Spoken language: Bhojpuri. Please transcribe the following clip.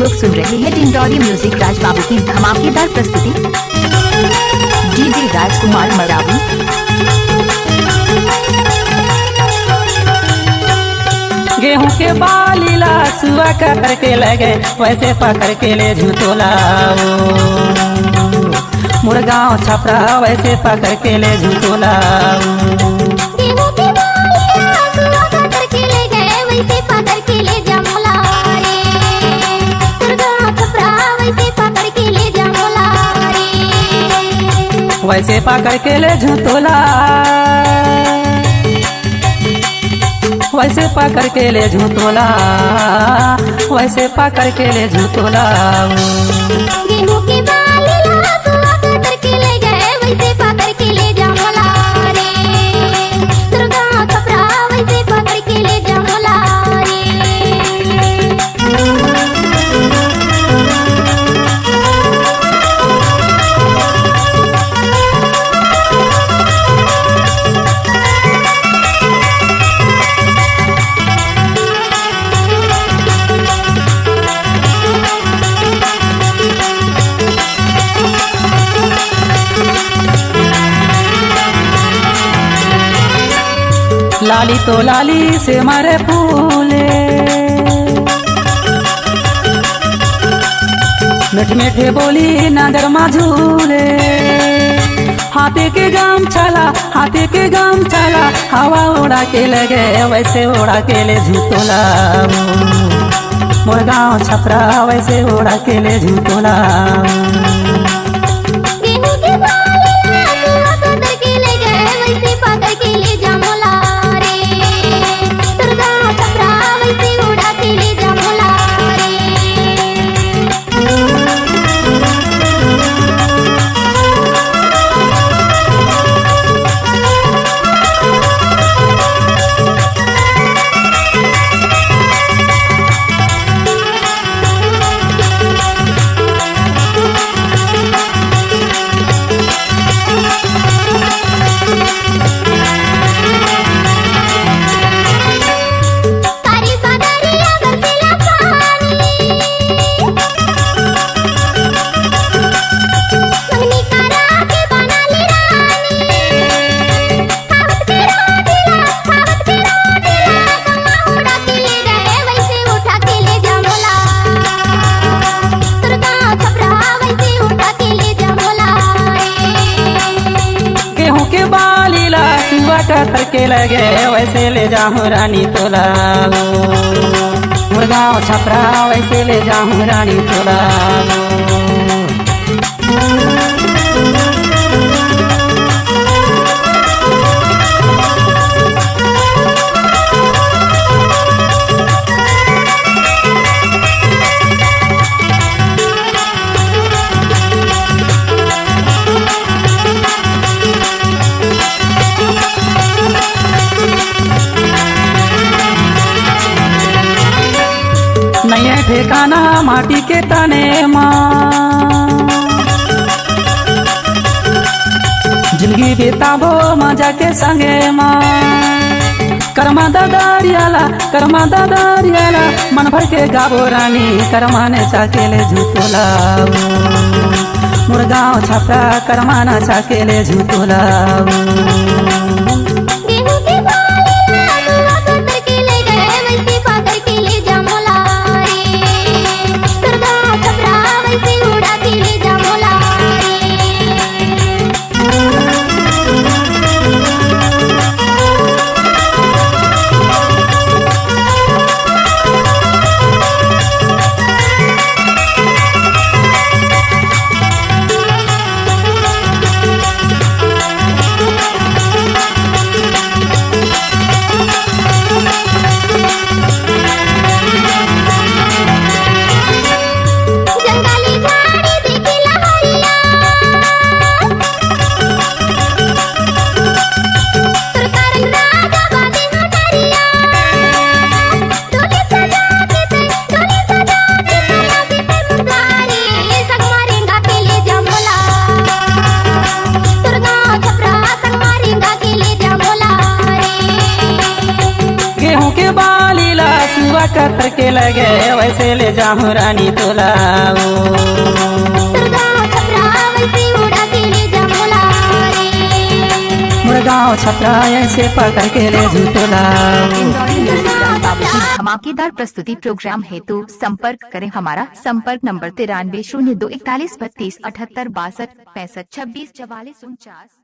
लोग सुन रहे हैं डिंडोरी म्यूजिक राज बाबू की धमाकेदार प्रस्तुति। डीजे राजकुमार मरावी। गेहूं के बाली ला सुआ कर के लगे वैसे पकड़ के ले झूठोला मुर्गांव छपरा वैसे पकड़ के ले झूठोला वैसे पकड़ के ले झूठोला वैसे पकड़ के ले झूठोला वैसे पकड़ के ले झूठोला गेहूं की बाली ला सुआ कर के ले गए वैसे पकड़ के ले जामोला रे दुर्गा छपरा वैसे पकड़ के ले जामोला लाली तो लाली से मारे फूले मीठे मीठे बोली नागर झूले हाथे के गाम चला हवा उड़ा के लगे वैसे उड़ा के ले झूठोला मुर्गांव छपरा वैसे उड़ा के ले झूठोला गेहूं की बाली ला सुआ कर के ले गए वैसे पकड़ के ले जामोला कर के लगे वैसे ले जाऊं रानी तोला मुर्गांव छपरा वैसे ले जाऊं रानी तोला नया ठिकाना माटी के तने माँ जिंदगी बिताबो मजा के संगे माँ कर्मा दादारियाला मन भर के गाबो रानी करमाने चाकेले झूठोला मुर्गांव छपरा करमाना चाकेले झूठोला कतर के लगे वैसे ले जाऊं रानी तुलाओ। गाँव छपरा वैसे उड़ा के ले जाऊंला रे। मुड़गांव छपरा ऐसे पकड़ के ले जू तुलाओ। इंदौरी म्यूजिक राज बाबू की धमाकेदार प्रस्तुति प्रोग्राम हेतु संपर्क करें हमारा संपर्क नंबर 93024132786265 264449।